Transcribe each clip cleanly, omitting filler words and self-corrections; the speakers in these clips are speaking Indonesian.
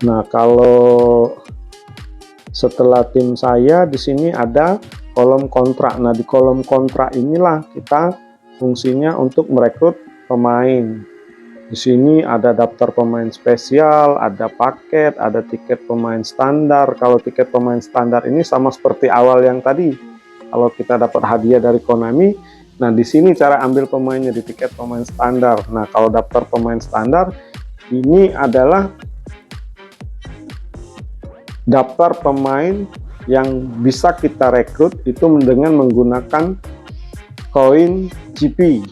Nah, kalau setelah tim saya di sini ada kolom kontrak. Nah, di kolom kontrak inilah kita fungsinya untuk merekrut pemain. Di sini ada daftar pemain spesial, ada paket, ada tiket pemain standar. Kalau tiket pemain standar ini sama seperti awal yang tadi. Kalau kita dapat hadiah dari Konami, nah di sini cara ambil pemainnya di tiket pemain standar. Nah, kalau daftar pemain standar ini adalah daftar pemain yang bisa kita rekrut itu dengan menggunakan koin GP.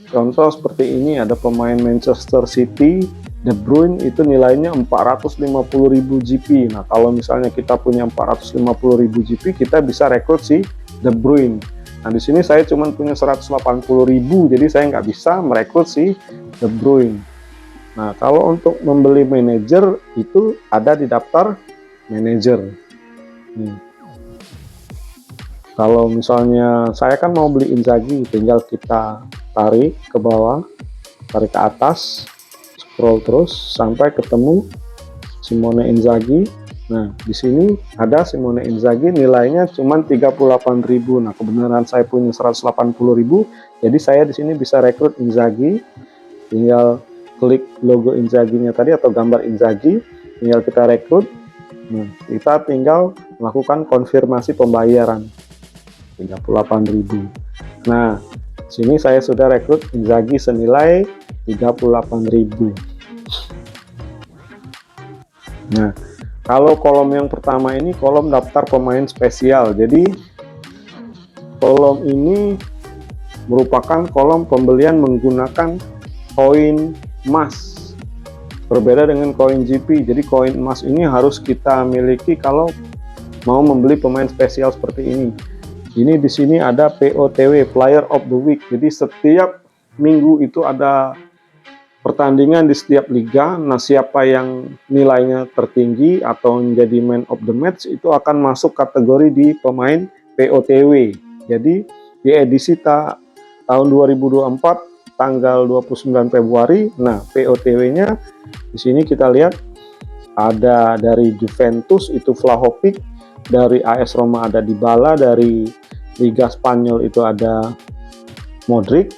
Contoh seperti ini, ada pemain Manchester City, De Bruyne, itu nilainya 450.000 GP. Nah, kalau misalnya kita punya 450.000 GP, kita bisa rekrut si De Bruyne. Nah, di sini saya cuma punya 180.000, jadi saya nggak bisa merekrut si De Bruyne. Nah, kalau untuk membeli manajer itu ada di daftar manajer. Kalau misalnya saya kan mau beli Inzaghi, tinggal kita tarik ke bawah, tarik ke atas, scroll terus sampai ketemu Simone Inzaghi. Nah, di sini ada Simone Inzaghi, nilainya cuma 38.000. Nah, kebenaran saya punya 180.000, jadi saya di sini bisa rekrut Inzaghi. Tinggal klik logo Inzaghi-nya tadi atau gambar Inzaghi, tinggal kita rekrut. Nah, kita tinggal melakukan konfirmasi pembayaran 38.000. Nah, sini saya sudah rekrut Inzaghi senilai 38.000. Nah, kalau kolom yang pertama ini kolom daftar pemain spesial. Jadi kolom ini merupakan kolom pembelian menggunakan koin emas. Berbeda dengan koin GP. Jadi koin emas ini harus kita miliki kalau mau membeli pemain spesial seperti ini. Ini di sini ada POTW, Player of the Week. Jadi setiap minggu itu ada pertandingan di setiap liga. Nah, siapa yang nilainya tertinggi atau menjadi man of the match itu akan masuk kategori di pemain POTW. Jadi di edisi tahun 2024 tanggal 29 Februari. Nah, POTW-nya di sini kita lihat ada dari Juventus itu Vlahovic, dari AS Roma ada Dybala, dari Liga Spanyol itu ada Modric,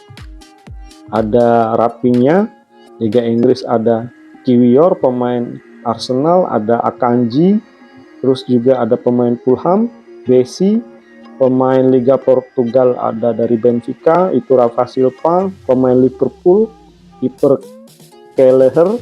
ada Rafinha, Liga Inggris ada Kiwior, pemain Arsenal, ada Akanji, terus juga ada pemain Fulham, Messi, pemain Liga Portugal ada dari Benfica, itu Rafa Silva, pemain Liverpool, kiper Kelleher,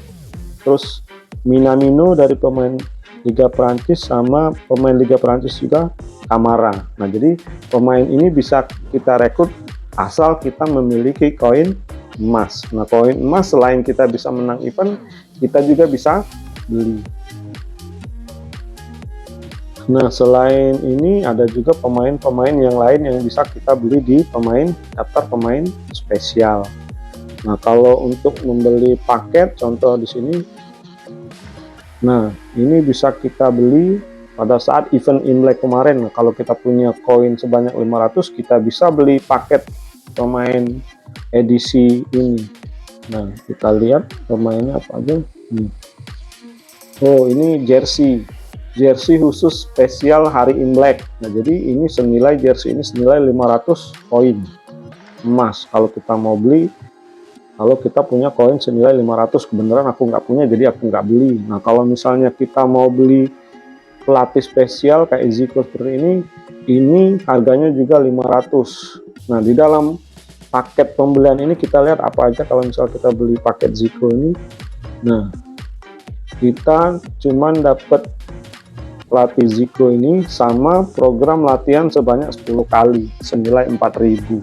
terus Minamino dari pemain Liga Prancis, sama pemain Liga Prancis juga Kamara. Nah, jadi pemain ini bisa kita rekrut asal kita memiliki koin emas. Nah, koin emas selain kita bisa menang event, kita juga bisa beli. Nah, selain ini ada juga pemain-pemain yang lain yang bisa kita beli di daftar pemain spesial. Nah, kalau untuk membeli paket, contoh di sini, nah ini bisa kita beli pada saat event Imlek kemarin. Nah, kalau kita punya koin sebanyak 500, kita bisa beli paket pemain edisi ini. Nah, kita lihat pemainnya apa aja. Oh, ini jersey khusus spesial hari Imlek. Nah, jadi ini senilai jersey ini senilai 500 koin emas. Kalau kita mau beli, kalau kita punya koin senilai 500, kebenaran aku nggak punya, jadi aku nggak beli. Nah, kalau misalnya kita mau beli pelatih spesial kayak Zico seperti ini harganya juga 500. Nah, di dalam paket pembelian ini kita lihat apa aja kalau misal kita beli paket Zico ini. Nah, kita cuman dapat pelatih Zico ini sama program latihan sebanyak 10 kali senilai 4.000.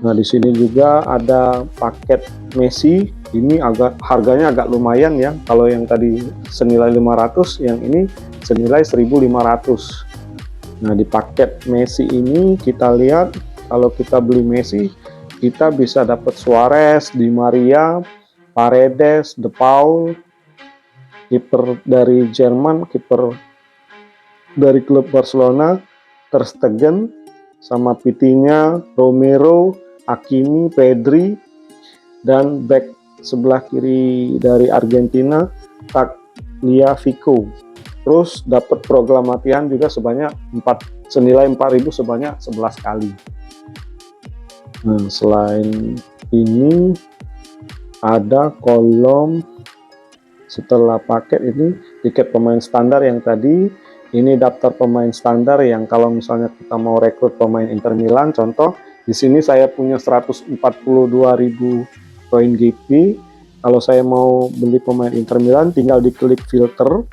Nah, di sini juga ada paket Messi, ini harganya agak lumayan ya. Kalau yang tadi senilai 500, yang ini senilai 1.500. Nah, di paket Messi ini kita lihat kalau kita beli Messi, kita bisa dapat Suarez, Di Maria, Paredes, De Paul, kiper dari Jerman, kiper dari klub Barcelona, Ter Stegen, sama Vitinha, Romero, Hakimi, Pedri, dan back sebelah kiri dari Argentina, Lia Vico. Terus dapat program latihan juga senilai 4.000 sebanyak 11 kali. Nah, selain ini ada kolom setelah paket ini tiket pemain standar yang tadi. Ini daftar pemain standar yang kalau misalnya kita mau rekrut pemain Inter Milan, contoh di sini saya punya 142.000 koin GP. Kalau saya mau beli pemain Inter Milan, tinggal diklik filter,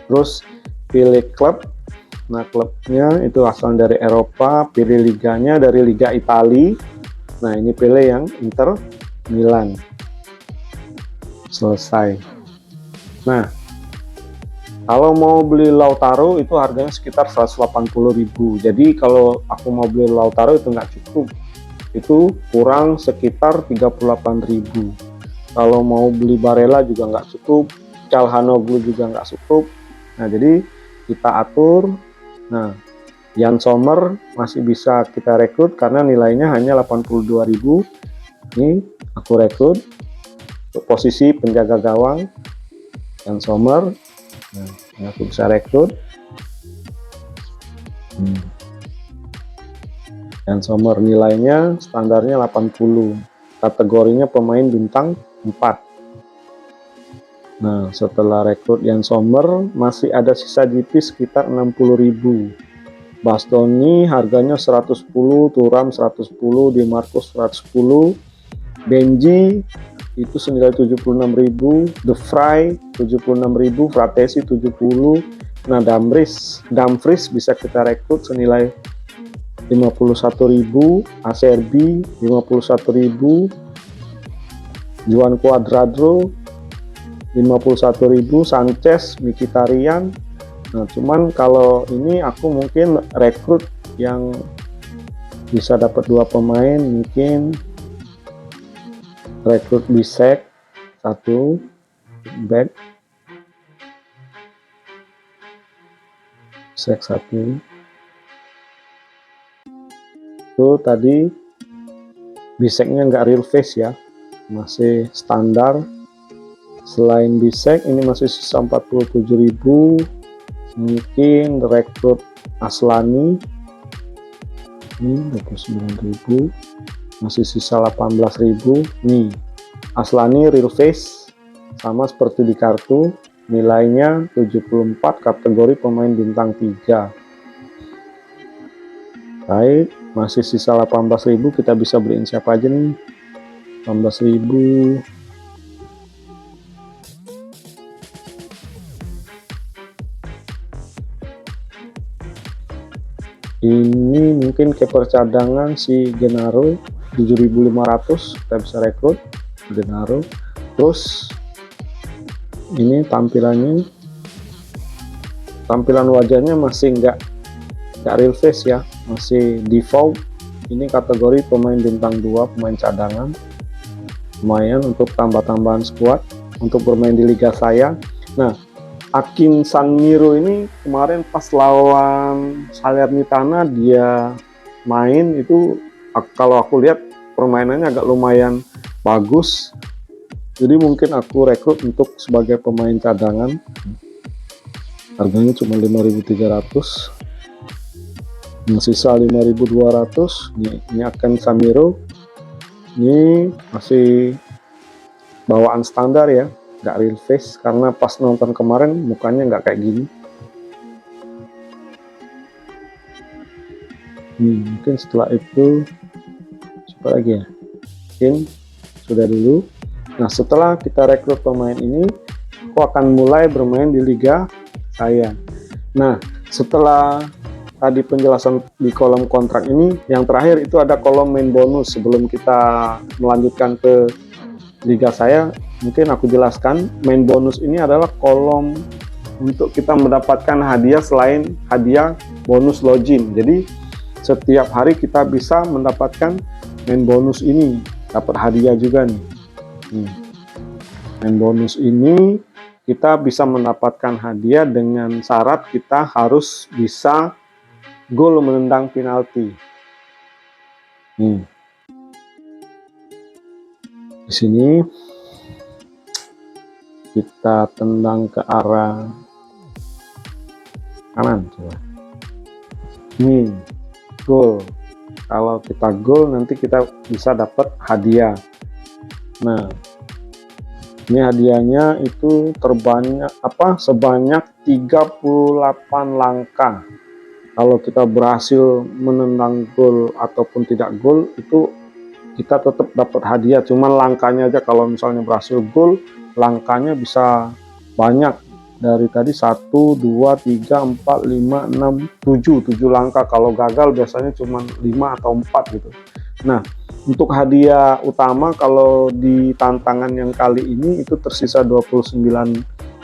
terus pilih klub. Nah, klubnya itu asal dari Eropa, pilih liganya dari Liga Italia. Nah, ini pilih yang Inter Milan. Selesai. Nah, kalau mau beli Lautaro itu harganya sekitar 180.000. Jadi kalau aku mau beli Lautaro itu nggak cukup. Itu kurang sekitar 38.000. Kalau mau beli Barella juga nggak cukup, Calhanoglu juga nggak cukup. Nah, jadi kita atur. Nah, Jan Sommer masih bisa kita rekrut karena nilainya hanya 82.000. Ini aku rekrut untuk posisi penjaga gawang Jan Sommer. Nah, ini aku bisa rekrut. Jan Sommer nilainya standarnya 80. Kategorinya pemain bintang 4. Nah, setelah rekrut Jan Sommer masih ada sisa GP sekitar 60.000. Bastoni harganya 110, Thuram 110, Di Marcos 110, Benji itu senilai 76.000, De Vrij 76.000, Fratesi 70. Nah, Dumfries bisa kita rekrut senilai 51.000, Acerbi 51.000, Juan Cuadrado 51.000, Sanchez, Mkhitaryan. Nah, cuman kalau ini aku mungkin rekrut yang bisa dapat 2 pemain, mungkin rekrut Bisek 1 back, Bisek 1. Itu tadi Biseknya nggak real face ya, masih standar. Selain Bisek ini masih sisa 47.000. Mungkin rekrut Aslani ini 29.000, masih sisa 18.000. Nih, Aslani real face sama seperti di kartu, nilainya 74, kategori pemain bintang 3. Baik, masih sisa 18.000, kita bisa beliin siapa aja nih. 18.000. Ini mungkin keeper cadangan si Gennaro 7.500, kita bisa rekrut Gennaro. Terus ini tampilan wajahnya masih nggak real face ya, masih default. Ini kategori pemain bintang 2, pemain cadangan. Lumayan untuk tambah-tambahan squad untuk bermain di liga saya. Nah, Akin Sanmiro ini kemarin pas lawan Salernitana dia main itu, kalau aku lihat permainannya agak lumayan bagus. Jadi mungkin aku rekrut untuk sebagai pemain cadangan. Harganya cuma 5.300. Yang sisa 5.200. Ini Akin Sanmiro. Ini masih bawaan standar ya, nggak real face, karena pas nonton kemarin mukanya nggak kayak gini. Mungkin setelah itu siapa lagi ya, mungkin sudah dulu. Nah, setelah kita rekrut pemain ini, aku akan mulai bermain di liga saya. Nah, setelah tadi penjelasan di kolom kontrak ini, yang terakhir itu ada kolom main bonus. Sebelum kita melanjutkan ke liga saya, mungkin aku jelaskan. Main bonus ini adalah kolom untuk kita mendapatkan hadiah selain hadiah bonus login. Jadi setiap hari kita bisa mendapatkan main bonus ini, dapat hadiah juga nih. Main bonus ini kita bisa mendapatkan hadiah dengan syarat kita harus bisa gol menendang penalti. Di sini kita tendang ke arah kanan, coba. Gol. Kalau kita gol nanti kita bisa dapat hadiah. Nah, ini hadiahnya itu sebanyak 38 langkah. Kalau kita berhasil menendang gol ataupun tidak gol, itu kita tetap dapat hadiah. Cuman langkahnya aja, kalau misalnya berhasil gol, langkahnya bisa banyak. Dari tadi 1, 2, 3, 4, 5, 6, 7 langkah. Kalau gagal biasanya cuma 5 atau 4 gitu. Nah, untuk hadiah utama kalau di tantangan yang kali ini itu tersisa 29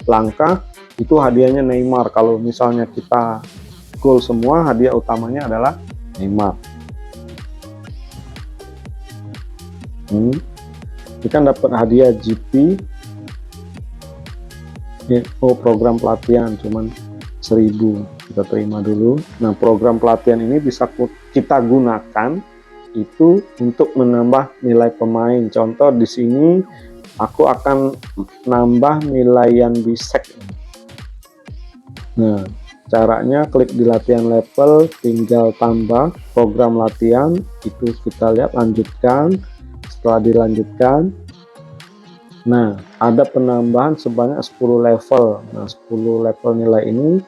langkah, itu hadiahnya Neymar. Kalau misalnya kita gol semua, hadiah utamanya adalah Neymar. Kita dapat hadiah GP. Program pelatihan cuman 1000, kita terima dulu. Nah, program pelatihan ini bisa kita gunakan itu untuk menambah nilai pemain. Contoh di sini aku akan nambah nilai Yan Bisek. Nah, caranya klik di latihan level, tinggal tambah program latihan, itu kita lihat lanjutkan. Setelah dilanjutkan, nah, ada penambahan sebanyak 10 level. Nah, 10 level nilai ini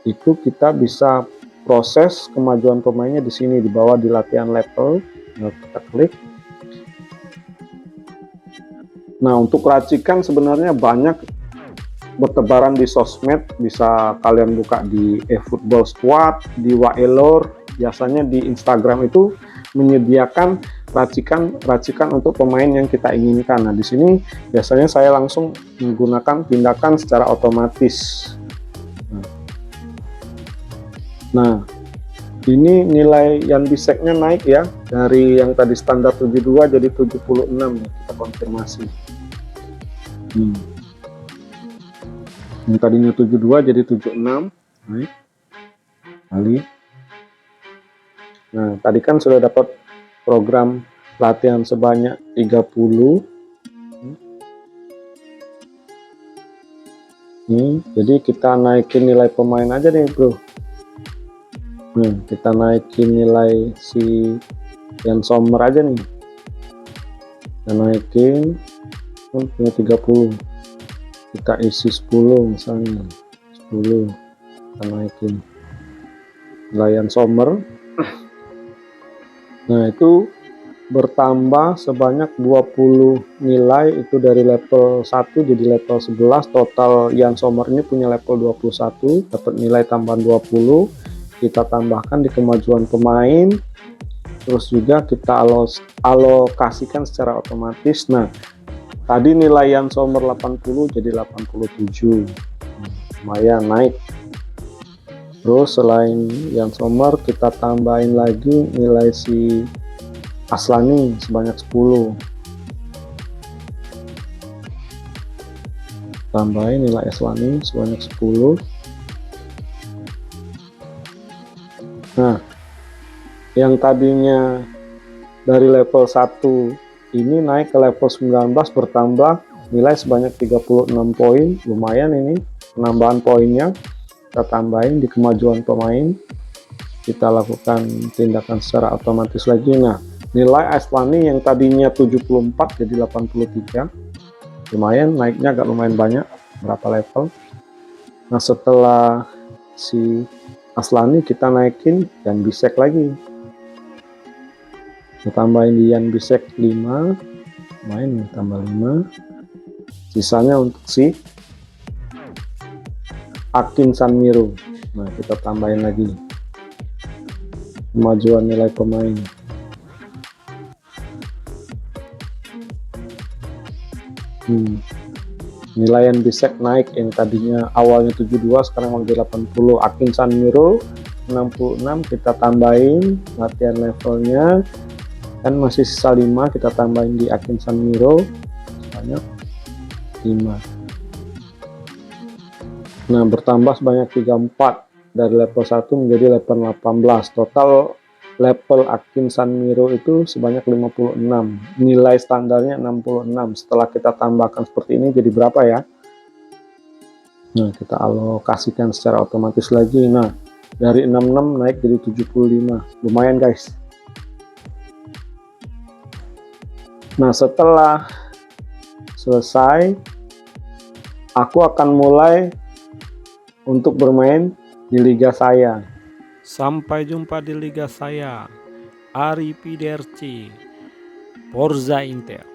itu kita bisa proses kemajuan pemainnya di sini di bawah di latihan level. Nah, kita klik. Nah, untuk racikan sebenarnya banyak bertebaran di sosmed, bisa kalian buka di eFootball Squad, di Waelor, biasanya di Instagram itu menyediakan racikan untuk pemain yang kita inginkan. Nah, di sini biasanya saya langsung menggunakan tindakan secara otomatis. Nah, ini nilai Yan Biseknya naik ya, dari yang tadi standar 72 jadi 76 nih, kita konfirmasi. Yang tadinya 72 jadi 76, naik kali. Nah, tadi kan sudah dapat program latihan sebanyak 30. Jadi kita naikin nilai pemain aja nih, bro. Kita naikin nilai si Yann Sommer aja nih. Kita naikin punya 30. Kita isi 10 misalnya. 10. Kita naikin nilai Yann Sommer. Nah, itu bertambah sebanyak 20 nilai, itu dari level 1 jadi level 11. Total Yann Sommer ini punya level 21, dapat nilai tambahan 20. Kita tambahkan di kemajuan pemain, terus juga kita alokasikan secara otomatis. Nah, tadi nilai Yann Sommer 80 jadi 87, lumayan naik. Terus selain Yann Sommer kita tambahin lagi nilai si Aslani sebanyak 10. Tambahin nilai Aslani sebanyak 10. Nah, yang tadinya dari level 1 ini naik ke level 19, bertambah nilai sebanyak 36 poin. Lumayan ini penambahan poinnya. Kita tambahin di kemajuan pemain, kita lakukan tindakan secara otomatis lagi. Nah, nilai Aslani yang tadinya 74 jadi 83, lumayan naiknya, agak lumayan banyak, berapa level. Nah, setelah si Aslani kita naikin Yan Bisek lagi, kita tambahin di Yan Bisek 5, lumayan tambah 5, sisanya untuk si Akin Sanmiro. Nah, kita tambahin lagi kemajuan nilai pemain. Nilai Yan Bisek naik, yang tadinya awalnya 72 sekarang menjadi 80. Akin Sanmiro 66, kita tambahin latihan levelnya, kan masih sisa 5, kita tambahin di Akin Sanmiro sebanyak 5. Nah, bertambah sebanyak 34 dari level 1 menjadi level 18. Total level Akin Sanmiro itu sebanyak 56. Nilai standarnya 66. Setelah kita tambahkan seperti ini jadi berapa ya? Nah, kita alokasikan secara otomatis lagi. Nah, dari 66 naik jadi 75. Lumayan, guys. Nah, setelah selesai, aku akan mulai untuk bermain di liga saya. Sampai jumpa di liga saya, Ari Piderci, Forza Inter.